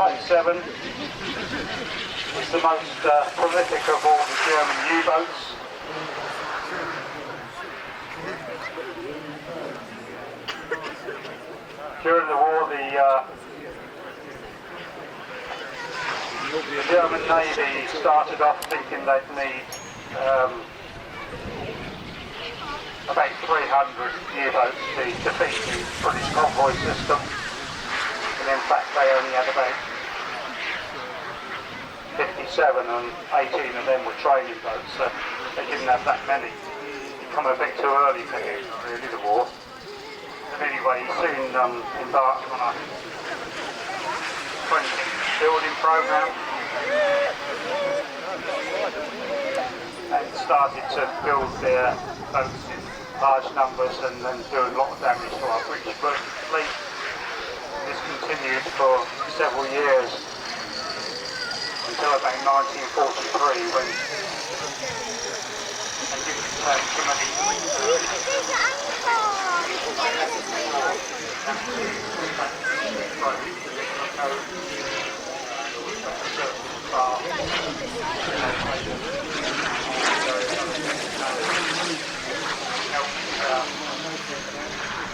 Type 7 is the most prolific of all the German U-boats. During the war, the German Navy started off thinking they'd need about 300 U-boats to defeat the British convoy system, and in fact they only had about 57 and 18 of them were training boats, so they didn't have that many. It come a bit too early for him, really, the war. But anyway, he soon embarked on a 20 building programme and started to build their boats in large numbers and then doing a lot of damage to our British merchant fleet. This continued for several years until about 1943 when they didn't have too many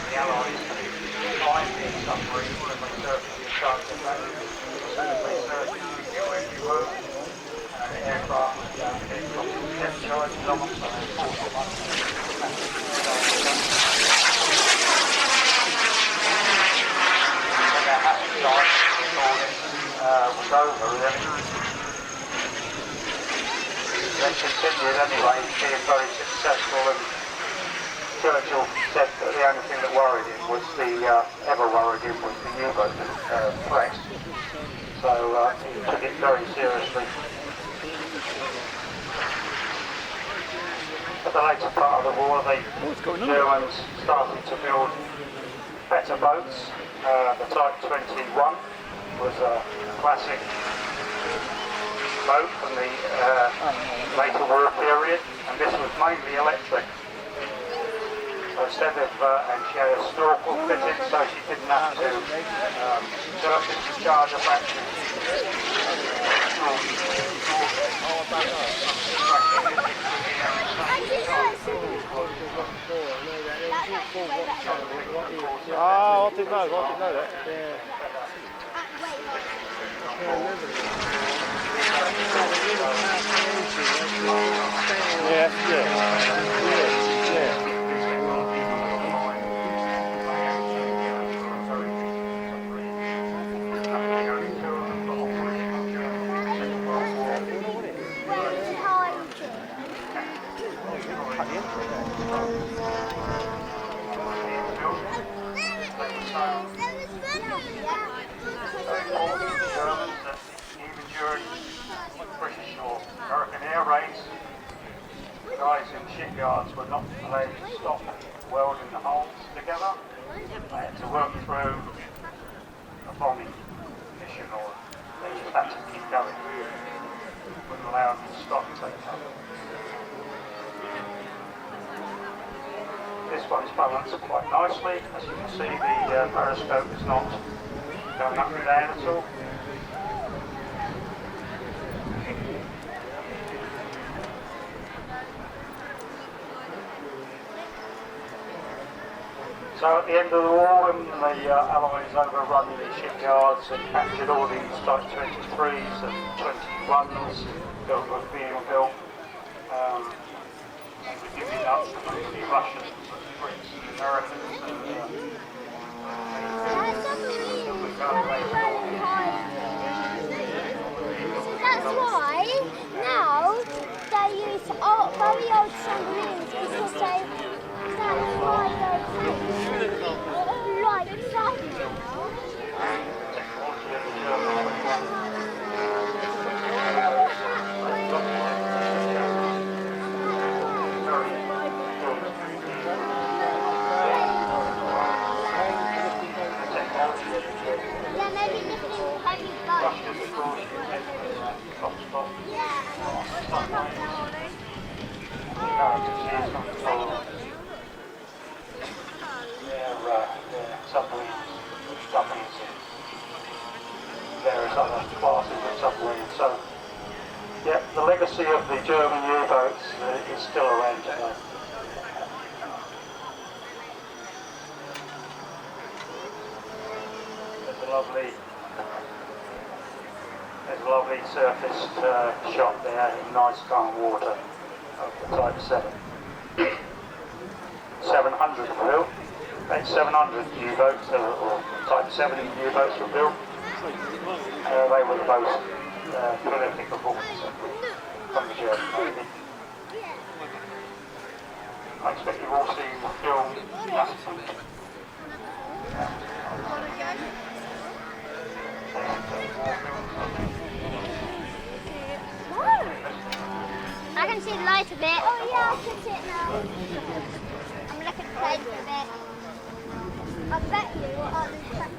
the Allies find these submarines when they search the sharks and that. They search where you were. The aircraft was down here, depth charges on them, so they forced them up. When their happy side was over, really. They continued anyway, being very successful, and Churchill said that the only thing that worried him was ever worried him was the U-boat threat. So he took it very seriously. At the later part of the war, the Germans started to build better boats. The Type 21 was a classic boat from the later war period, and this was mainly electric. So instead of, and she had a snorkel fitted, so she didn't have to charge her battery. Ah, I didn't know that. Yeah. Guys in shipyards were not allowed to stop welding the holes together. They had to work through a bombing mission, or they just had to keep going. Wouldn't allow them to stop and take cover. This one's balanced quite nicely. As you can see, the periscope is not going up and down at all. So at the end of the war, when the Allies overrun the shipyards and captured all these Type 23s and 21s that were being built, they were giving up to the Russians and Brits and Americans, That's why now they use very old submarines because they stand by their tanks. Like that yeah, maybe lifting heavy boats. Submarines other classes of submarines. So, yeah, the legacy of the German U-boats is still around today. There's a lovely surfaced shot there in nice calm water of the Type 7. 700 were built. About 700 U-boats, or Type 7 U-boats were built. They were the most prolific of all from the German Navy. I expect you've all seen the film. I can see the light a bit. Oh yeah, I can see it now. I'm looking at the plane for a bit. I bet you what are these factories?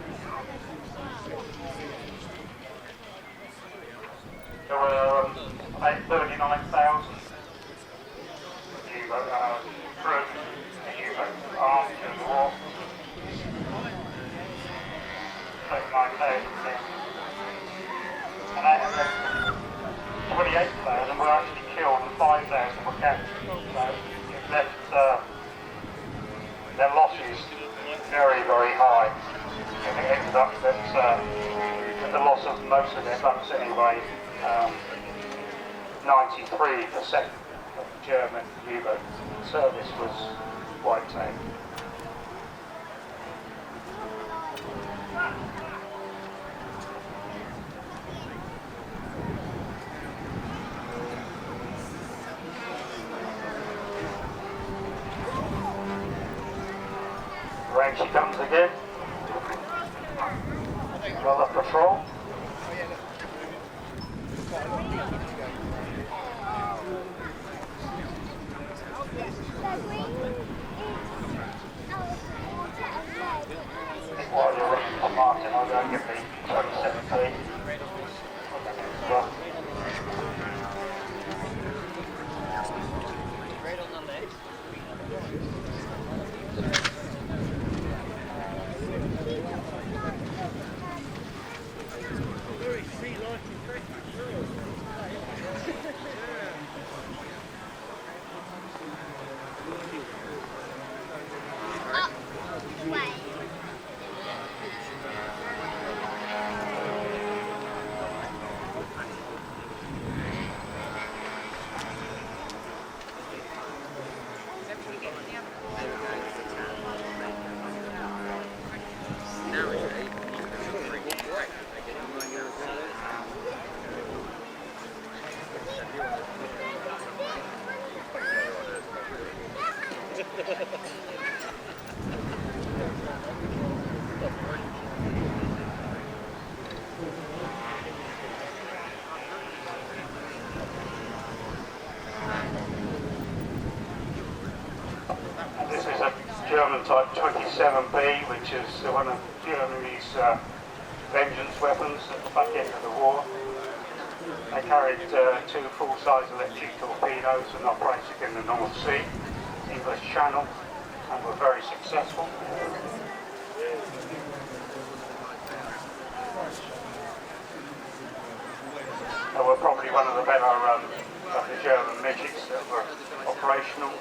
There were about 39,000 U-boat crew, U-boat armed in the war. 39,000 men. And out of them, 28,000 were actually killed and 5,000 were captured. So it left their losses very, very high. And it ended up that with the loss of most of their boats anyway, 93% of the German U-boat service was wiped out. Around she comes again. Another patrol. While you're running to Martin, I'll go and get the 2017. Well, this is a German Type 27B, which is one of Germany's vengeance weapons at the back end of the war. They carried two full-size electric torpedoes and operated in the North Sea, English Channel, and were very successful. They were probably one of the better of the German midgets that were operational.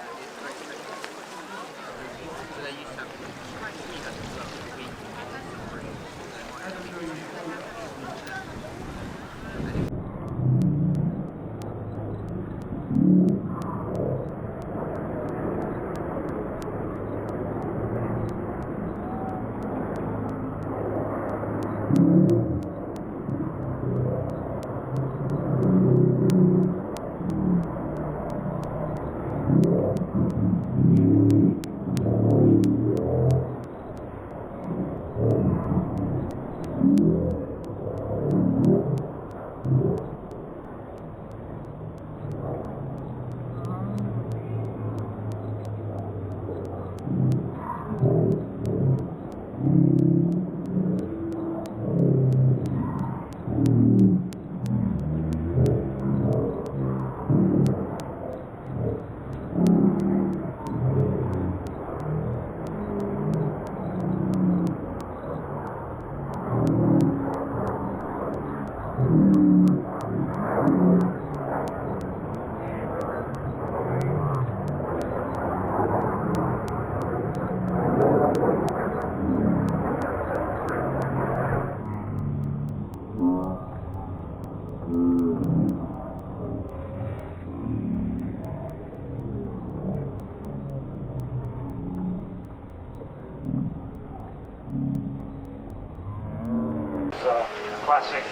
Classic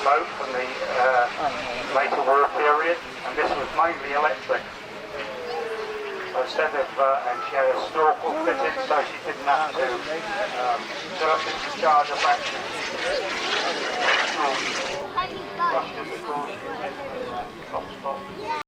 boat from the later war period, and this was mainly electric. So instead of, and she had a snorkel fitted so she didn't have to charge her battery. Have you got it? Rushed in the course, top spot.